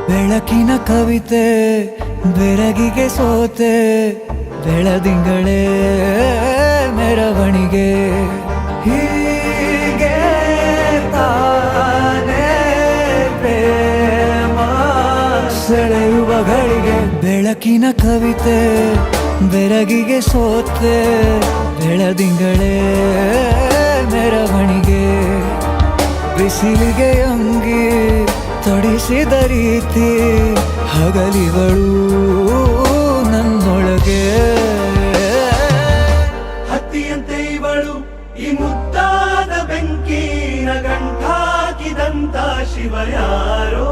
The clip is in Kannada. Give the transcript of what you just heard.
ಬೆಳಕಿನ ಕವಿತೆ ಬೆರಗಿಗೆ ಸೋತೆ ಬೆಳದಿಂಗಳೇ ಮೆರವಣಿಗೆ ಹೀಗೆ ತಾನೇ ಪ್ರೇಮ ಸೆಳೆಯುವ ಗಳಿಗೆ ಬೆಳಕಿನ ಕವಿತೆ ಬೆರಗಿಗೆ ಸೋತೆ ಬೆಳದಿಂಗಳೇ ಮೆರವಣಿಗೆ ಬಿಸಿಲಿಗೆ ಅಂಗಿ ತೊಡಿಸಿದ ರೀತಿ ಹಗಲಿಗಳು ನನ್ನೊಳಗೆ ಹತ್ತಿಯಂತೆ ಇವಳು ಈ ಮುದ್ದಾದ ಬೆಂಕಿನ ಗಂಟಾಕಿದಂತ ಶಿವ ಯಾರೋ